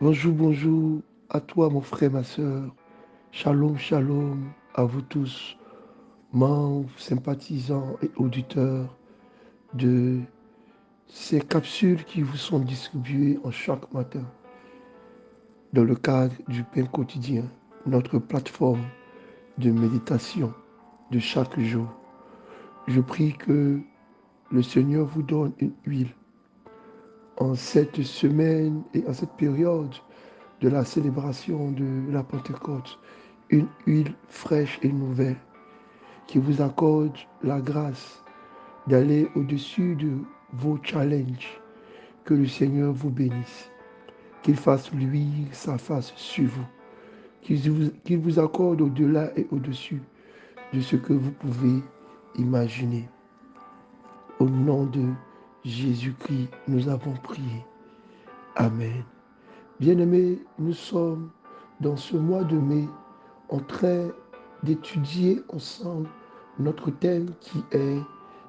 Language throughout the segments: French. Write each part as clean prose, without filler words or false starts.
Bonjour, bonjour à toi mon frère, ma soeur. Shalom, shalom à vous tous, membres, sympathisants et auditeurs de ces capsules qui vous sont distribuées en chaque matin dans le cadre du pain quotidien, notre plateforme de méditation de chaque jour. Je prie que le Seigneur vous donne une huile en cette semaine et en cette période de la célébration de la Pentecôte, une huile fraîche et nouvelle qui vous accorde la grâce d'aller au-dessus de vos challenges. Que le Seigneur vous bénisse, qu'il fasse luire sa face sur vous, qu'il vous accorde au-delà et au-dessus de ce que vous pouvez imaginer. Au nom de Jésus-Christ, nous avons prié. Amen. Bien-aimés, nous sommes dans ce mois de mai en train d'étudier ensemble notre thème qui est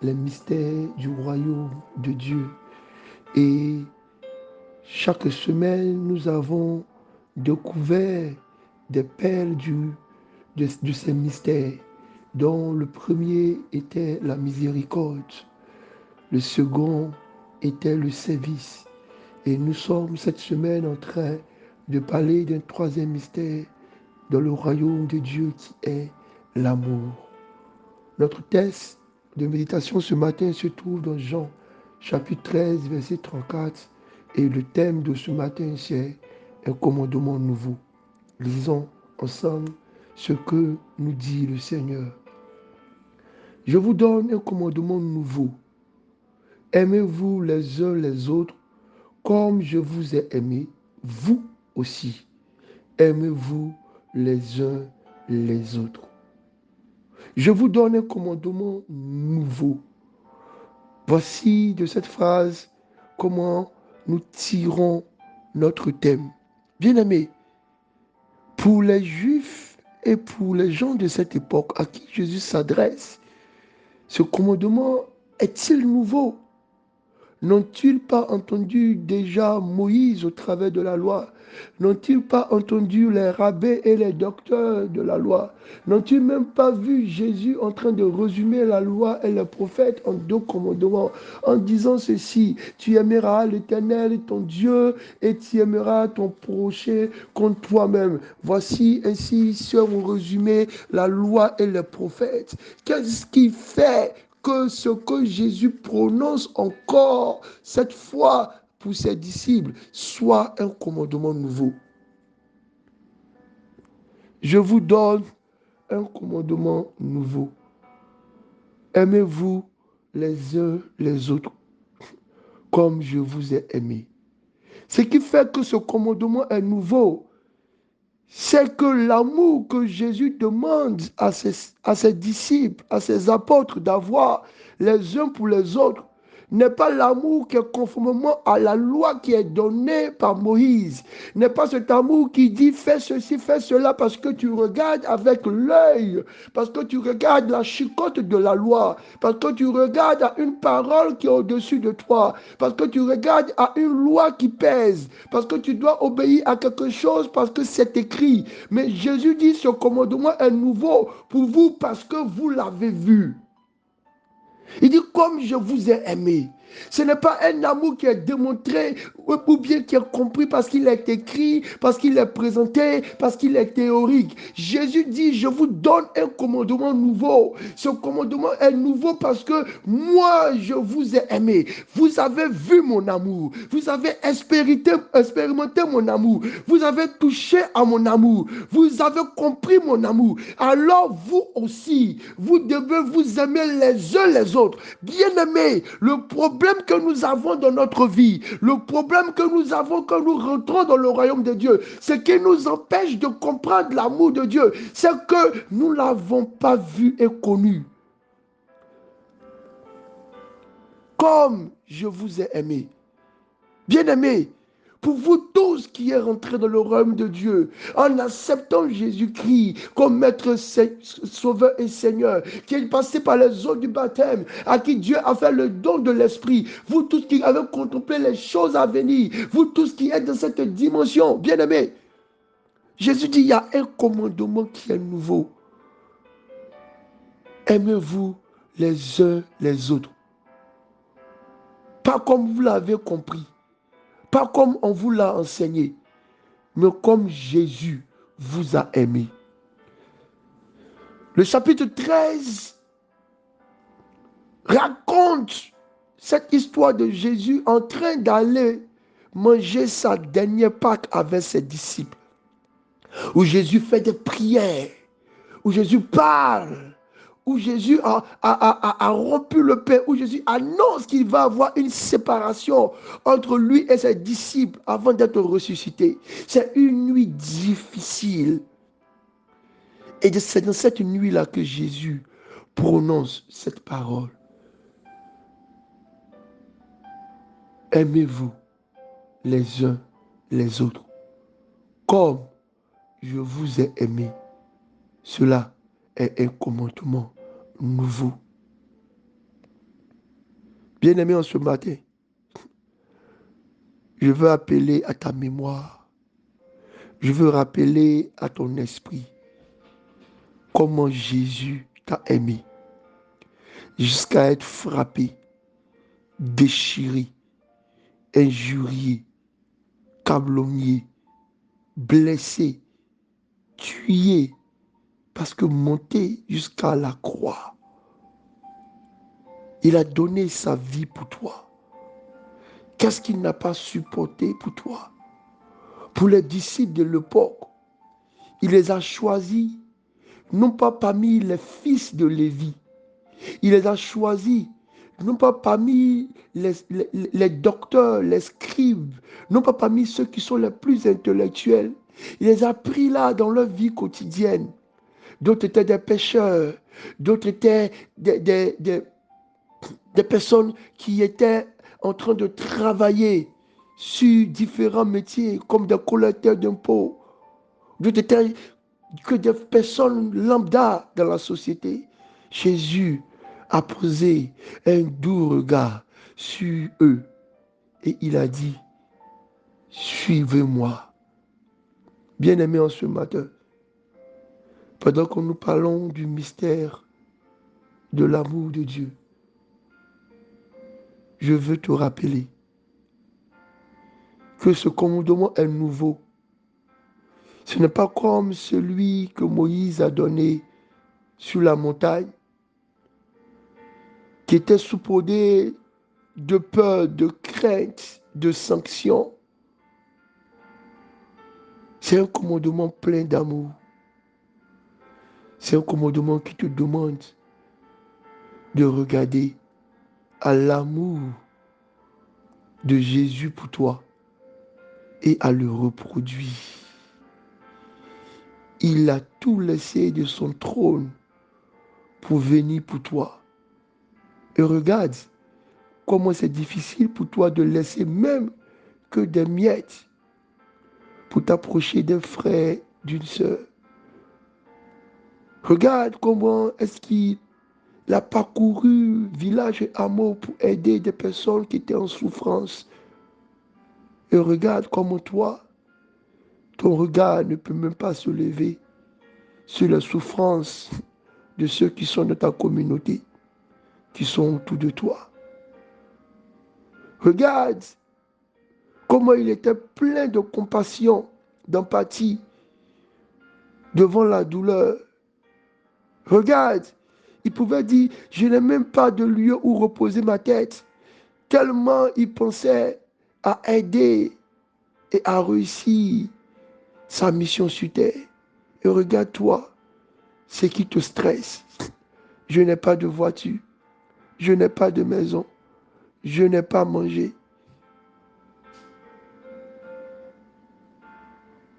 les mystères du royaume de Dieu. Et chaque semaine, nous avons découvert des perles de ces mystères, dont le premier était la miséricorde, le second était le service. Et nous sommes cette semaine en train de parler d'un troisième mystère dans le royaume de Dieu qui est l'amour. Notre texte de méditation ce matin se trouve dans Jean chapitre 13, verset 34. Et le thème de ce matin, c'est un commandement nouveau. Lisons ensemble ce que nous dit le Seigneur. Je vous donne un commandement nouveau. Aimez-vous les uns les autres comme je vous ai aimé, vous aussi. Aimez-vous les uns les autres. Je vous donne un commandement nouveau. Voici de cette phrase comment nous tirons notre thème. Bien-aimés, pour les Juifs et pour les gens de cette époque à qui Jésus s'adresse, ce commandement est-il nouveau? N'ont-ils pas entendu déjà Moïse au travers de la loi? N'ont-ils pas entendu les rabbins et les docteurs de la loi? N'ont-ils même pas vu Jésus en train de résumer la loi et les prophètes en deux commandements, en disant ceci: tu aimeras l'Éternel, ton Dieu, et tu aimeras ton prochain comme toi-même. Voici ainsi seront résumés la loi et les prophètes. Qu'est-ce qui fait que ce que Jésus prononce encore cette fois pour ses disciples soit un commandement nouveau? Je vous donne un commandement nouveau. Aimez-vous les uns les autres comme je vous ai aimé. Ce qui fait que ce commandement est nouveau, c'est que l'amour que Jésus demande à ses disciples, à ses apôtres d'avoir les uns pour les autres, n'est pas l'amour qui est conformément à la loi qui est donnée par Moïse. N'est pas cet amour qui dit fais ceci, fais cela parce que tu regardes avec l'œil, parce que tu regardes la chicote de la loi, parce que tu regardes à une parole qui est au-dessus de toi, parce que tu regardes à une loi qui pèse, parce que tu dois obéir à quelque chose parce que c'est écrit. Mais Jésus dit ce commandement est nouveau pour vous parce que vous l'avez vu. Il dit comme je vous ai aimé. Ce n'est pas un amour qui est démontré ou bien qui est compris parce qu'il est écrit, parce qu'il est présenté, parce qu'il est théorique. Jésus dit, je vous donne un commandement nouveau. Ce commandement est nouveau parce que moi, je vous ai aimé. Vous avez vu mon amour. Vous avez expérimenté mon amour. Vous avez touché à mon amour. Vous avez compris mon amour. Alors vous aussi, vous devez vous aimer les uns les autres. Bien-aimés, le problème que nous avons dans notre vie, le problème que nous avons quand nous rentrons dans le royaume de Dieu, ce qui nous empêche de comprendre l'amour de Dieu, c'est que nous ne l'avons pas vu et connu. Comme je vous ai aimé. Bien-aimés, pour vous tous qui êtes rentrés dans le royaume de Dieu, en acceptant Jésus-Christ comme Maître, Sauveur et Seigneur, qui est passé par les eaux du baptême, à qui Dieu a fait le don de l'Esprit, vous tous qui avez contemplé les choses à venir, vous tous qui êtes dans cette dimension, bien-aimés, Jésus dit, il y a un commandement qui est nouveau. Aimez-vous les uns les autres. Pas comme vous l'avez compris, pas comme on vous l'a enseigné, mais comme Jésus vous a aimé. Le chapitre 13 raconte cette histoire de Jésus en train d'aller manger sa dernière Pâque avec ses disciples, où Jésus fait des prières, où Jésus parle, où Jésus a rompu le pain, où Jésus annonce qu'il va avoir une séparation entre lui et ses disciples avant d'être ressuscité. C'est une nuit difficile. Et c'est dans cette nuit-là que Jésus prononce cette parole. Aimez-vous les uns les autres comme je vous ai aimé. Cela est un commandement nouveau. Bien-aimé, en ce matin, je veux appeler à ta mémoire, je veux rappeler à ton esprit comment Jésus t'a aimé jusqu'à être frappé, déchiré, injurié, calomnié, blessé, tué, parce que monté jusqu'à la croix, il a donné sa vie pour toi. Qu'est-ce qu'il n'a pas supporté pour toi? Pour les disciples de l'époque, il les a choisis, non pas parmi les fils de Lévi, il les a choisis, non pas parmi les docteurs, les scribes, non pas parmi ceux qui sont les plus intellectuels. Il les a pris là dans leur vie quotidienne. D'autres étaient des pêcheurs, d'autres étaient des personnes qui étaient en train de travailler sur différents métiers comme des collecteurs d'impôts. D'autres étaient que des personnes lambda dans la société. Jésus a posé un doux regard sur eux et il a dit, suivez-moi. Bien-aimés en ce matin, pendant que nous parlons du mystère de l'amour de Dieu, je veux te rappeler que ce commandement est nouveau. Ce n'est pas comme celui que Moïse a donné sur la montagne, qui était saupoudré de peur, de crainte, de sanctions. C'est un commandement plein d'amour. C'est un commandement qui te demande de regarder à l'amour de Jésus pour toi et à le reproduire. Il a tout laissé de son trône pour venir pour toi. Et regarde comment c'est difficile pour toi de laisser même que des miettes pour t'approcher d'un frère, d'une sœur. Regarde comment est-ce qu'il a parcouru village et hameau pour aider des personnes qui étaient en souffrance. Et regarde comment toi, ton regard ne peut même pas se lever sur la souffrance de ceux qui sont dans ta communauté, qui sont autour de toi. Regarde comment il était plein de compassion, d'empathie devant la douleur. Regarde, il pouvait dire, je n'ai même pas de lieu où reposer ma tête, tellement il pensait à aider et à réussir sa mission sur terre. Et regarde-toi, ce qui te stresse. Je n'ai pas de voiture, je n'ai pas de maison, je n'ai pas mangé.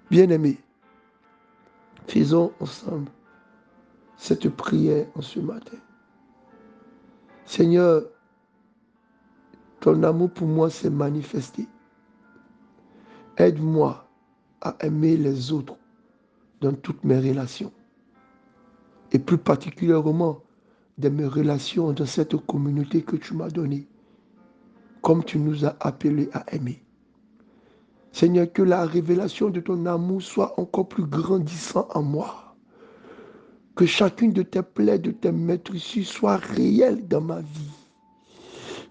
Bien-aimés, faisons ensemble cette prière en ce matin. Seigneur, ton amour pour moi s'est manifesté. Aide-moi à aimer les autres dans toutes mes relations. Et plus particulièrement dans mes relations dans cette communauté que tu m'as donnée, comme tu nous as appelés à aimer. Seigneur, que la révélation de ton amour soit encore plus grandissante en moi. Que chacune de tes plaies, de tes maîtrises soit réelle dans ma vie.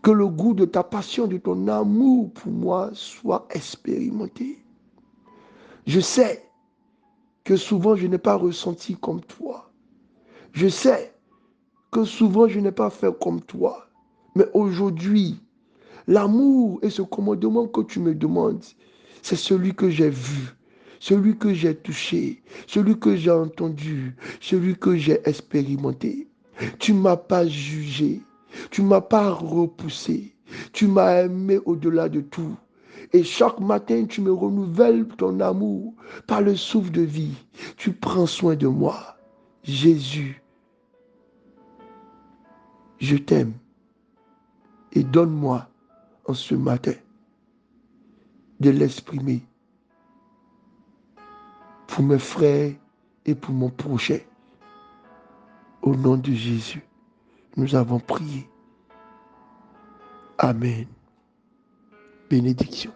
Que le goût de ta passion, de ton amour pour moi soit expérimenté. Je sais que souvent je n'ai pas ressenti comme toi. Je sais que souvent je n'ai pas fait comme toi. Mais aujourd'hui, l'amour et ce commandement que tu me demandes, c'est celui que j'ai vu, celui que j'ai touché, celui que j'ai entendu, celui que j'ai expérimenté. Tu ne m'as pas jugé, tu ne m'as pas repoussé, tu m'as aimé au-delà de tout. Et chaque matin, tu me renouvelles ton amour par le souffle de vie. Tu prends soin de moi. Jésus, je t'aime et donne-moi en ce matin de l'exprimer pour mes frères et pour mon prochain. Au nom de Jésus, nous avons prié. Amen. Bénédiction.